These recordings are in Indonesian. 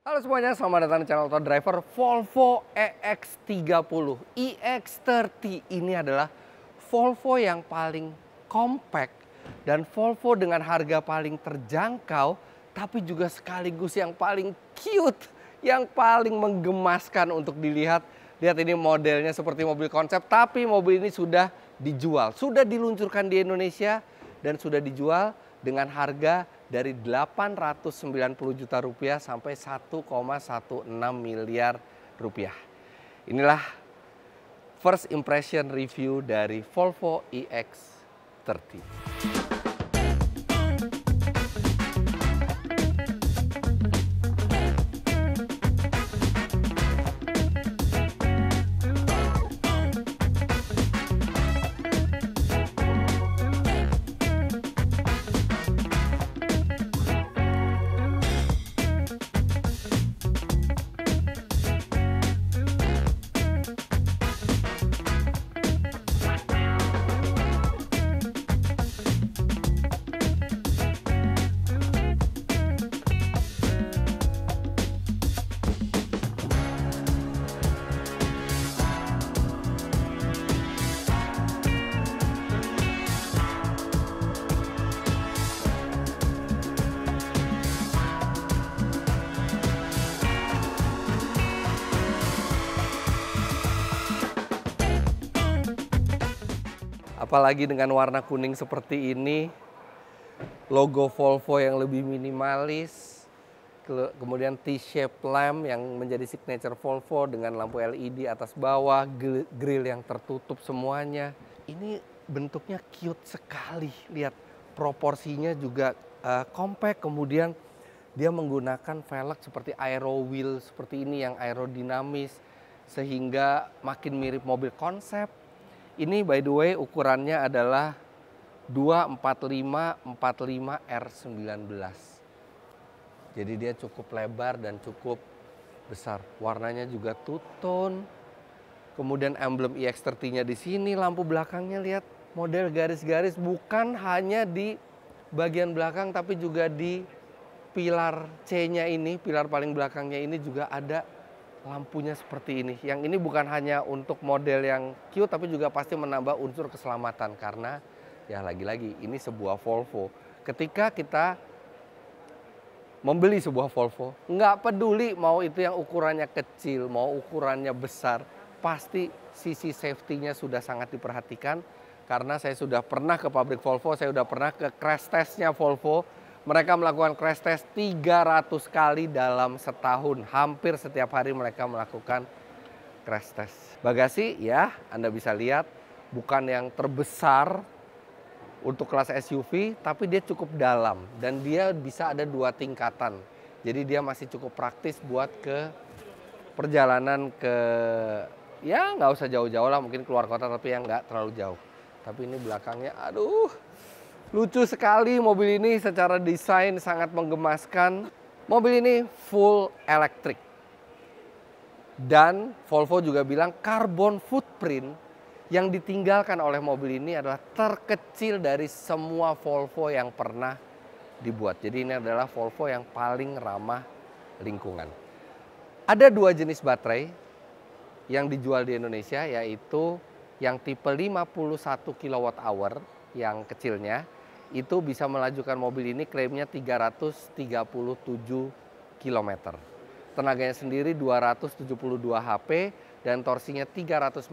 Halo semuanya, selamat datang di channel Auto Driver. Volvo EX30. EX30 ini adalah Volvo yang paling compact dan Volvo dengan harga paling terjangkau, tapi juga sekaligus yang paling cute, yang paling menggemaskan untuk dilihat. Lihat ini modelnya seperti mobil konsep, tapi mobil ini sudah dijual, sudah diluncurkan di Indonesia dan sudah dijual dengan harga dari 890 juta rupiah sampai 1,16 miliar rupiah. Inilah first impression review dari Volvo EX30. Apalagi dengan warna kuning seperti ini, logo Volvo yang lebih minimalis, kemudian T-shape lamp yang menjadi signature Volvo dengan lampu LED atas bawah, grill yang tertutup semuanya. Ini bentuknya cute sekali, lihat proporsinya juga compact, kemudian dia menggunakan velg seperti aero wheel seperti ini yang aerodinamis sehingga makin mirip mobil konsep. Ini by the way ukurannya adalah 245/45 R19. Jadi dia cukup lebar dan cukup besar. Warnanya juga two-tone. Kemudian emblem EX30-nya di sini, lampu belakangnya lihat model garis-garis bukan hanya di bagian belakang tapi juga di pilar C-nya ini, pilar paling belakangnya ini juga ada lampunya seperti ini. Yang ini bukan hanya untuk model yang cute tapi juga pasti menambah unsur keselamatan karena ya lagi-lagi ini sebuah Volvo. Ketika kita membeli sebuah Volvo, nggak peduli mau itu yang ukurannya kecil, mau ukurannya besar, pasti sisi safety-nya sudah sangat diperhatikan. Karena saya sudah pernah ke pabrik Volvo, saya sudah pernah ke crash test-nya Volvo. Mereka melakukan crash test 300 kali dalam setahun. Hampir setiap hari mereka melakukan crash test. Bagasi ya, Anda bisa lihat bukan yang terbesar untuk kelas SUV, tapi dia cukup dalam. Dan dia bisa ada 2 tingkatan. Jadi dia masih cukup praktis buat ke perjalanan ke, ya nggak usah jauh-jauh lah, mungkin keluar kota tapi yang nggak terlalu jauh. Tapi ini belakangnya, aduh, lucu sekali mobil ini, secara desain sangat menggemaskan. Mobil ini full elektrik. Dan Volvo juga bilang carbon footprint yang ditinggalkan oleh mobil ini adalah terkecil dari semua Volvo yang pernah dibuat. Jadi ini adalah Volvo yang paling ramah lingkungan. Ada 2 jenis baterai yang dijual di Indonesia, yaitu yang tipe 51 kWh yang kecilnya. Itu bisa melajukan mobil ini klaimnya 337 km. Tenaganya sendiri 272 HP dan torsinya 343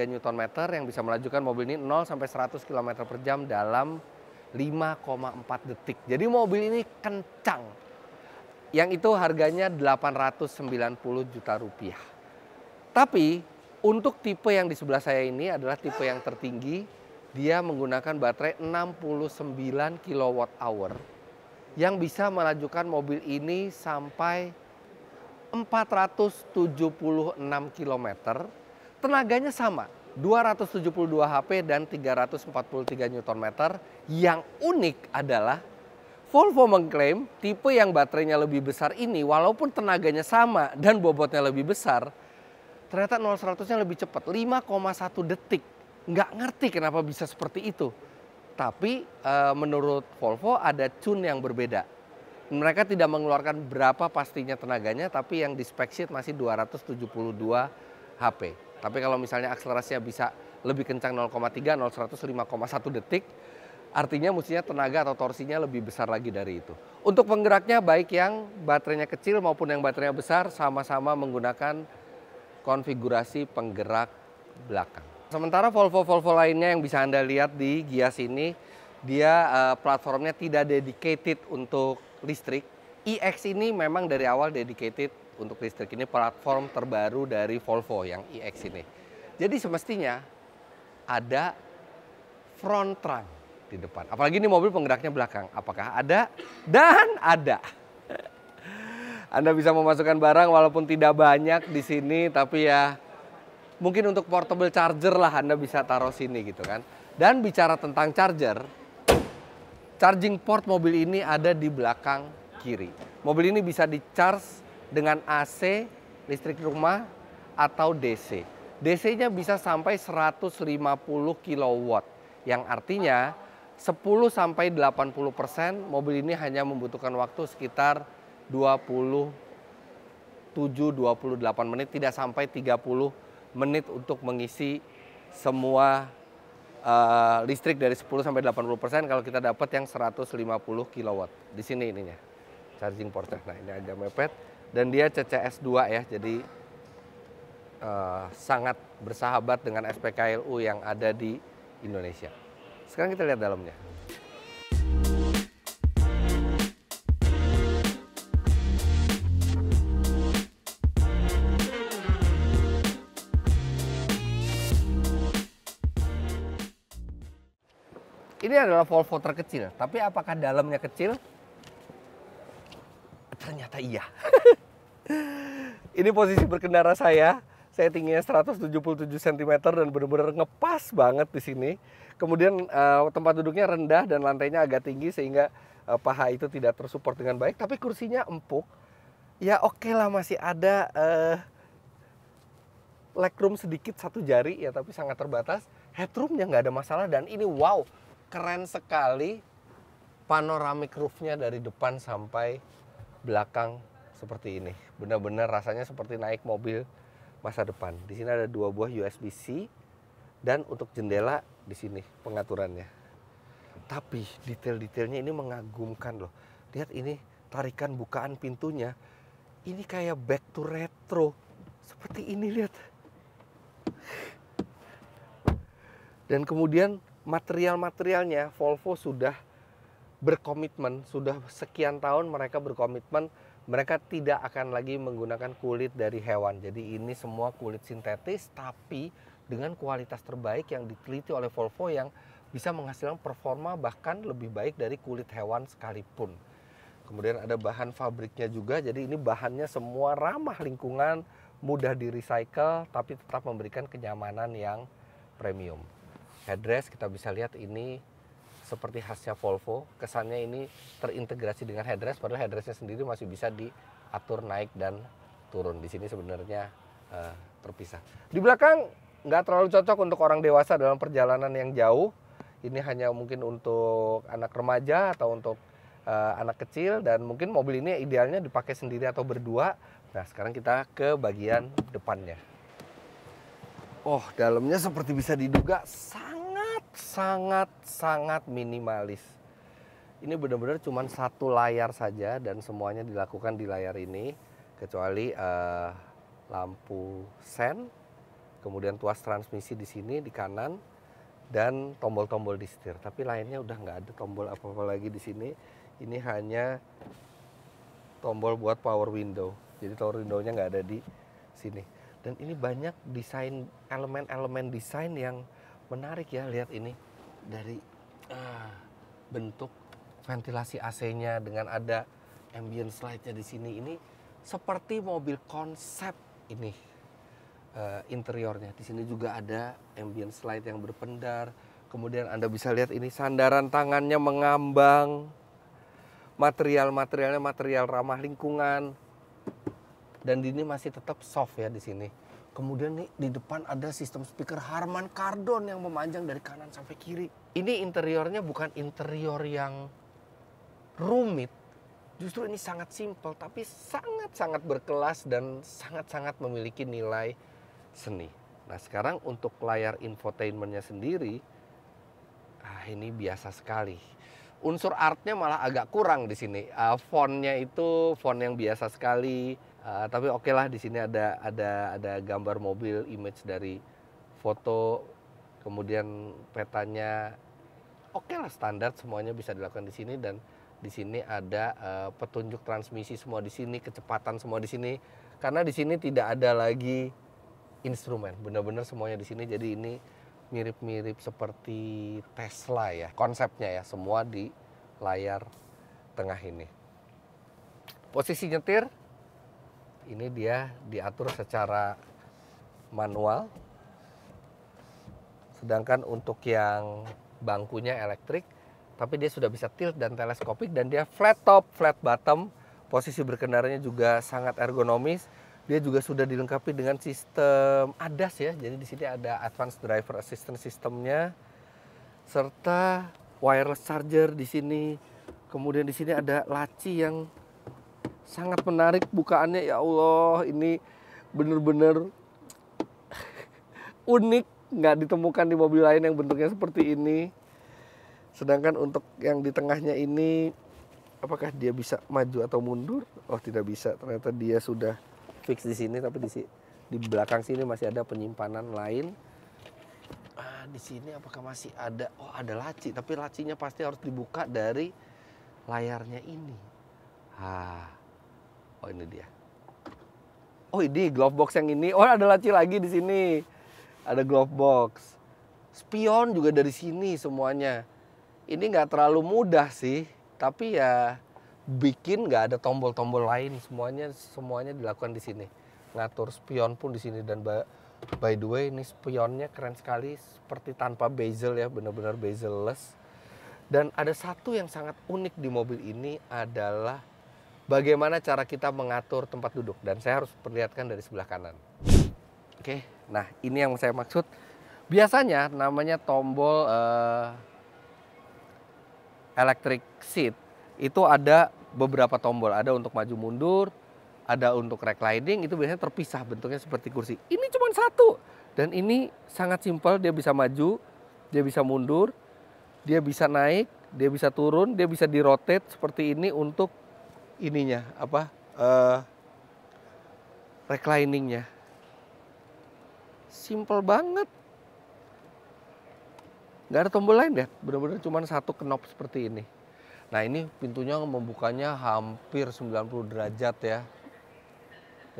Nm yang bisa melajukan mobil ini 0 sampai 100 km per jam dalam 5,4 detik. Jadi mobil ini kencang. Yang itu harganya 890 juta rupiah. Tapi untuk tipe yang di sebelah saya ini adalah tipe yang tertinggi. Dia menggunakan baterai 69 kWh yang bisa melajukan mobil ini sampai 476 km. Tenaganya sama, 272 HP dan 343 Nm. Yang unik adalah Volvo mengklaim tipe yang baterainya lebih besar ini walaupun tenaganya sama dan bobotnya lebih besar, ternyata 0-100-nya lebih cepat, 5,1 detik. Nggak ngerti kenapa bisa seperti itu. Tapi menurut Volvo ada tune yang berbeda. Mereka tidak mengeluarkan berapa pastinya tenaganya, tapi yang di spec sheet masih 272 HP. Tapi kalau misalnya akselerasinya bisa lebih kencang 0,3, 0-100 5,1 detik, artinya mestinya tenaga atau torsinya lebih besar lagi dari itu. Untuk penggeraknya baik yang baterainya kecil maupun yang baterainya besar sama-sama menggunakan konfigurasi penggerak belakang. Sementara Volvo-Volvo lainnya yang bisa Anda lihat di Gias ini, dia platformnya tidak dedicated untuk listrik. iX ini memang dari awal dedicated untuk listrik. Ini platform terbaru dari Volvo yang iX ini. Jadi semestinya ada front trunk di depan. Apalagi ini mobil penggeraknya belakang. Apakah ada? Dan ada. Anda bisa memasukkan barang walaupun tidak banyak di sini, tapi ya mungkin untuk portable charger lah Anda bisa taruh sini gitu kan. Dan bicara tentang charger, charging port mobil ini ada di belakang kiri. Mobil ini bisa di-charge dengan AC, listrik rumah, atau DC. DC-nya bisa sampai 150 kW, yang artinya 10-80% mobil ini hanya membutuhkan waktu sekitar 27-28 menit, tidak sampai 30 menit untuk mengisi semua listrik dari 10-80% kalau kita dapat yang 150 kW. Di sini ininya, charging portnya. Nah, ini agak mepet dan dia CCS2 ya, jadi sangat bersahabat dengan SPKLU yang ada di Indonesia. Sekarang kita lihat dalamnya. Ini adalah Volvo terkecil, tapi apakah dalamnya kecil? Ternyata iya. Ini posisi berkendara saya tingginya 177 cm dan benar-benar ngepas banget di sini. Kemudian tempat duduknya rendah dan lantainya agak tinggi sehingga paha itu tidak tersupport dengan baik. Tapi kursinya empuk. Ya oke lah, masih ada legroom sedikit 1 jari ya, tapi sangat terbatas. Headroomnya nggak ada masalah dan ini wow, keren sekali panoramic roofnya dari depan sampai belakang seperti ini. Benar-benar rasanya seperti naik mobil masa depan. Di sini ada 2 buah USB-C dan untuk jendela di sini pengaturannya. Tapi detail-detailnya ini mengagumkan loh. Lihat ini tarikan bukaan pintunya. Ini kayak back to retro. Seperti ini lihat. Dan kemudian material-materialnya Volvo sudah berkomitmen, sudah sekian tahun mereka berkomitmen, mereka tidak akan lagi menggunakan kulit dari hewan. Jadi ini semua kulit sintetis tapi dengan kualitas terbaik yang diteliti oleh Volvo yang bisa menghasilkan performa bahkan lebih baik dari kulit hewan sekalipun. Kemudian ada bahan fabriknya juga, jadi ini bahannya semua ramah lingkungan, mudah di recycle tapi tetap memberikan kenyamanan yang premium. Headrest kita bisa lihat ini seperti khasnya Volvo, kesannya ini terintegrasi dengan headrest, padahal headrestnya sendiri masih bisa diatur naik dan turun. Di sini sebenarnya terpisah. Di belakang nggak terlalu cocok untuk orang dewasa dalam perjalanan yang jauh. Ini hanya mungkin untuk anak remaja atau untuk anak kecil, dan mungkin mobil ini idealnya dipakai sendiri atau berdua. Nah, sekarang kita ke bagian depannya. Oh, dalamnya seperti bisa diduga sangat minimalis. Ini benar-benar cuma 1 layar saja dan semuanya dilakukan di layar ini, kecuali lampu sen, kemudian tuas transmisi di sini di kanan dan tombol-tombol di setir. Tapi lainnya udah nggak ada tombol apa-apa lagi di sini. Ini hanya tombol buat power window. Jadi power window-nya nggak ada di sini. Dan ini banyak desain, elemen-elemen desain yang menarik ya. Lihat ini dari bentuk ventilasi AC-nya dengan ada ambient slide-nya di sini. Ini seperti mobil konsep ini interiornya. Di sini juga ada ambient slide yang berpendar. Kemudian Anda bisa lihat ini sandaran tangannya mengambang. Material-materialnya material ramah lingkungan. Dan ini masih tetap soft ya di sini. Kemudian nih di depan ada sistem speaker Harman Kardon yang memanjang dari kanan sampai kiri. Ini interiornya bukan interior yang rumit, Justru ini sangat simpel, tapi sangat-sangat berkelas dan sangat-sangat memiliki nilai seni. Nah sekarang untuk layar infotainmentnya sendiri, ini biasa sekali. Unsur artnya malah agak kurang di sini. Fontnya itu font yang biasa sekali. Tapi oke lah, di sini ada gambar mobil, image dari foto, kemudian petanya. Oke lah, standar, semuanya bisa dilakukan di sini. Dan di sini ada petunjuk transmisi semua di sini, kecepatan semua di sini. Karena di sini tidak ada lagi instrumen, benar-benar semuanya di sini. Jadi ini mirip-mirip seperti Tesla ya, konsepnya ya, semua di layar tengah ini. Posisi nyetir, ini dia diatur secara manual. Sedangkan untuk yang bangkunya elektrik, tapi dia sudah bisa tilt dan teleskopik, dan dia flat top, flat bottom. Posisi berkendaranya juga sangat ergonomis. Dia juga sudah dilengkapi dengan sistem ADAS ya. Jadi di sini ada Advanced Driver Assistance Systemnya, serta wireless charger di sini. Kemudian di sini ada laci yang sangat menarik bukaannya. Ya Allah, ini bener-bener unik, nggak ditemukan di mobil lain yang bentuknya seperti ini. Sedangkan untuk yang di tengahnya ini, apakah dia bisa maju atau mundur? Oh, tidak bisa. Ternyata dia sudah fix di sini, tapi di belakang sini masih ada penyimpanan lain. Di sini apakah masih ada? Oh, ada laci, tapi lacinya pasti harus dibuka dari layarnya ini. Oh ini dia. Oh ini glove box yang ini. Oh ada laci lagi di sini. Ada glove box. Spion juga dari sini semuanya. Ini nggak terlalu mudah sih, tapi ya bikin nggak ada tombol-tombol lain, semuanya dilakukan di sini. Ngatur spion pun di sini, dan by the way ini spionnya keren sekali, seperti tanpa bezel ya, benar-benar bezel-less. Dan ada satu yang sangat unik di mobil ini adalah bagaimana cara kita mengatur tempat duduk, dan saya harus perlihatkan dari sebelah kanan. Oke, nah ini yang saya maksud. Biasanya namanya tombol electric seat itu ada beberapa tombol, ada untuk maju mundur, ada untuk reclining, itu biasanya terpisah bentuknya seperti kursi. Ini cuma satu, dan ini sangat simpel. Dia bisa maju, dia bisa mundur, dia bisa naik, dia bisa turun, dia bisa di-rotate seperti ini untuk ininya recliningnya. Simple banget, nggak ada tombol lain ya, benar-benar cuma satu knob seperti ini. Nah ini pintunya membukanya hampir 90 derajat ya.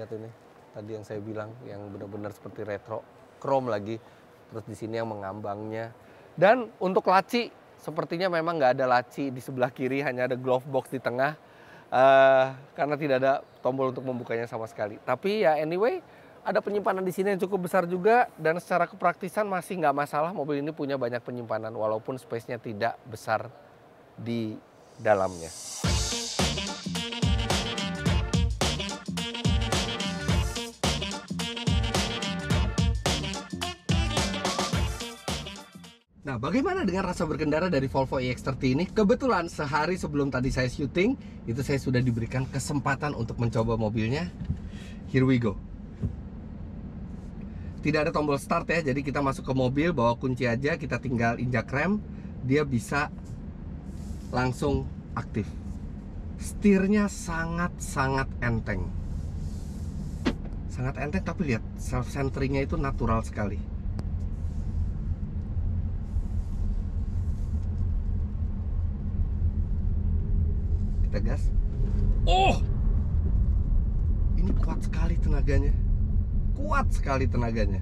Lihat ini, tadi yang saya bilang yang benar-benar seperti retro, chrome lagi. Terus di sini yang mengambangnya. Dan untuk laci, sepertinya memang nggak ada laci di sebelah kiri, hanya ada glove box di tengah. Karena tidak ada tombol untuk membukanya sama sekali. Tapi ya anyway, ada penyimpanan di sini yang cukup besar juga, dan secara kepraktisan masih nggak masalah. Mobil ini punya banyak penyimpanan walaupun space-nya tidak besar di dalamnya. Nah, bagaimana dengan rasa berkendara dari Volvo EX30 ini? Kebetulan sehari sebelum tadi saya syuting, itu saya sudah diberikan kesempatan untuk mencoba mobilnya. Here we go. Tidak ada tombol start ya, jadi kita masuk ke mobil, bawa kunci aja, kita tinggal injak rem, dia bisa langsung aktif. Setirnya sangat-sangat enteng. Sangat enteng, tapi lihat self centeringnya itu natural sekali. Kita gas. Oh, ini kuat sekali tenaganya. Kuat sekali tenaganya.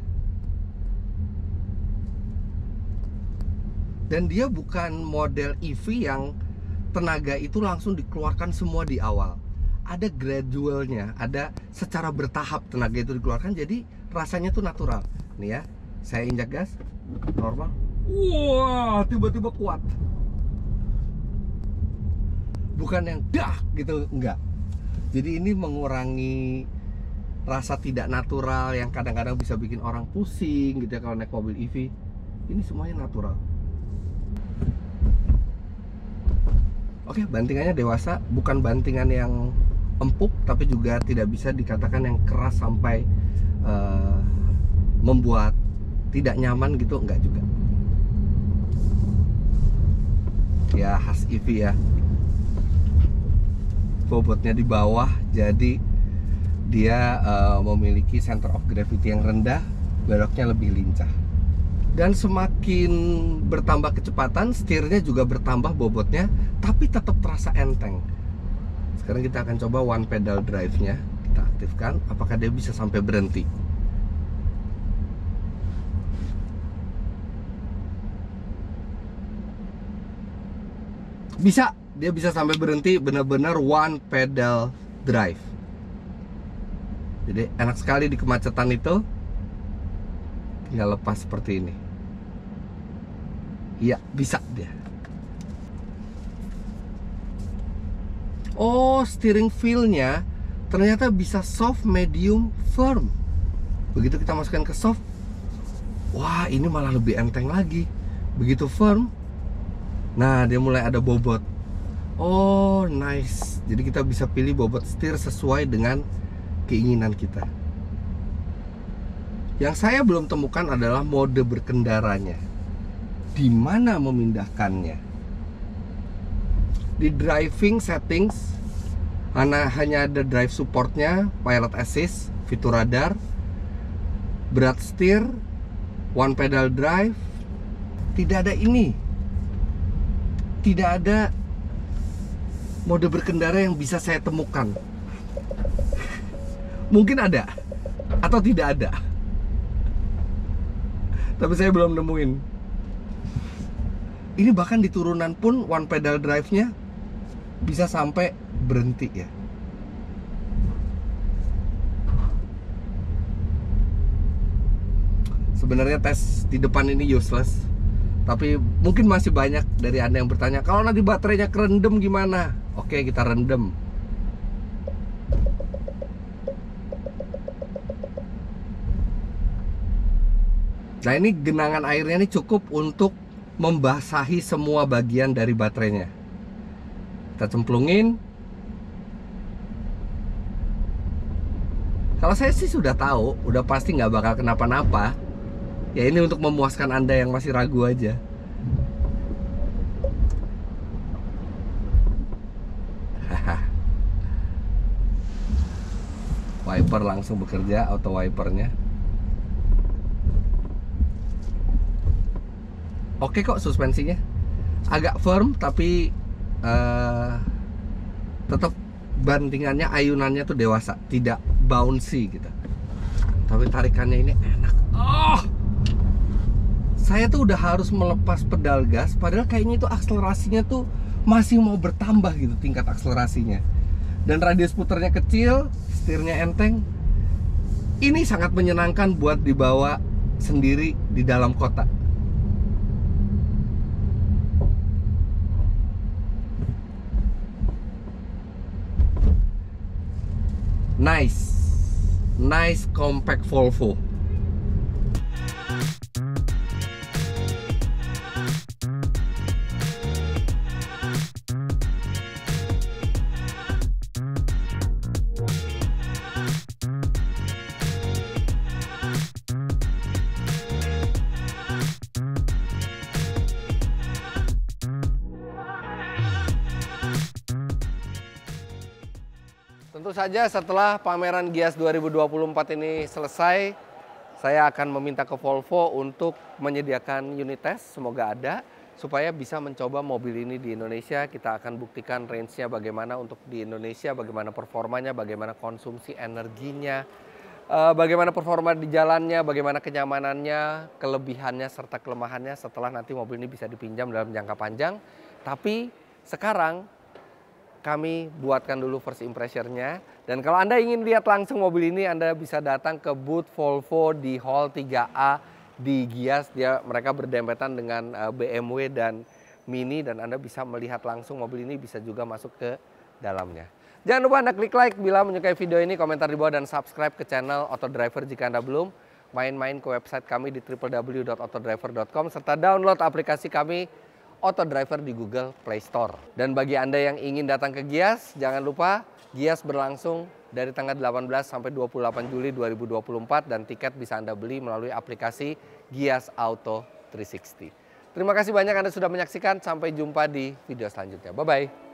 Dan dia bukan model EV yang tenaga itu langsung dikeluarkan semua di awal. Ada gradualnya, ada secara bertahap tenaga itu dikeluarkan, jadi rasanya tuh natural. Nih ya, saya injak gas, normal. Wah, tiba-tiba kuat. Bukan yang dah gitu, enggak. Jadi ini mengurangi rasa tidak natural yang kadang-kadang bisa bikin orang pusing gitu ya kalau naik mobil EV. Ini semuanya natural. Oke, bantingannya dewasa, bukan bantingan yang empuk, tapi juga tidak bisa dikatakan yang keras sampai membuat tidak nyaman gitu, enggak juga. Ya khas EV ya, bobotnya di bawah, jadi dia memiliki center of gravity yang rendah, beloknya lebih lincah. Dan semakin bertambah kecepatan, setirnya juga bertambah bobotnya, tapi tetap terasa enteng. Sekarang kita akan coba one pedal drive-nya. Kita aktifkan, apakah dia bisa sampai berhenti. Bisa, dia bisa sampai berhenti, benar-benar one pedal drive. Jadi enak sekali di kemacetan itu. Tinggal lepas seperti ini. Iya, bisa dia. Oh, steering feel-nya ternyata bisa soft, medium, firm. Begitu kita masukkan ke soft, wah ini malah lebih enteng lagi. Begitu firm, nah dia mulai ada bobot. Oh, nice. Jadi kita bisa pilih bobot setir sesuai dengan keinginan kita. Yang saya belum temukan adalah mode berkendaranya. Di mana memindahkannya? Di driving settings hanya ada drive supportnya, pilot assist, fitur radar, berat setir, one pedal drive. Tidak ada ini. Tidak ada mode berkendara yang bisa saya temukan. Mungkin ada atau tidak ada, tapi saya belum nemuin. Ini bahkan di turunan pun one pedal drive-nya bisa sampai berhenti ya. Sebenarnya tes di depan ini useless, tapi mungkin masih banyak dari Anda yang bertanya, kalau nanti baterainya kerendam gimana? Oke, kita rendam. Nah, ini genangan airnya ini cukup untuk membasahi semua bagian dari baterainya. Kita cemplungin. Kalau saya sih sudah tahu, udah pasti nggak bakal kenapa-napa. Ya ini untuk memuaskan Anda yang masih ragu aja. Wiper langsung bekerja, auto wipernya. Oke kok suspensinya. Agak firm tapi tetap bantingannya, ayunannya tuh dewasa, tidak bouncy gitu. Tapi tarikannya ini enak. Oh, saya tuh udah harus melepas pedal gas, padahal kayaknya itu akselerasinya tuh masih mau bertambah gitu tingkat akselerasinya. Dan radius puternya kecil, setirnya enteng. Ini sangat menyenangkan buat dibawa sendiri di dalam kota. Nice compact Volvo. Tentu saja setelah pameran Gias 2024 ini selesai, saya akan meminta ke Volvo untuk menyediakan unit test, semoga ada, supaya bisa mencoba mobil ini di Indonesia. Kita akan buktikan range-nya bagaimana untuk di Indonesia, bagaimana performanya, bagaimana konsumsi energinya, bagaimana performa di jalannya, bagaimana kenyamanannya, kelebihannya, serta kelemahannya setelah nanti mobil ini bisa dipinjam dalam jangka panjang. Tapi sekarang kami buatkan dulu first impression-nya. Dan kalau Anda ingin lihat langsung mobil ini, Anda bisa datang ke booth Volvo di Hall 3A di Gias. Mereka berdempetan dengan BMW dan Mini, dan Anda bisa melihat langsung mobil ini, bisa juga masuk ke dalamnya. Jangan lupa Anda klik like bila menyukai video ini, komentar di bawah, dan subscribe ke channel Auto Driver jika Anda belum. Main-main ke website kami di www.autodriver.com serta download aplikasi kami Auto Driver di Google Play Store. Dan bagi Anda yang ingin datang ke Gias, jangan lupa Gias berlangsung dari tanggal 18 sampai 28 Juli 2024 dan tiket bisa Anda beli melalui aplikasi Gias Auto 360. Terima kasih banyak Anda sudah menyaksikan, sampai jumpa di video selanjutnya. Bye-bye.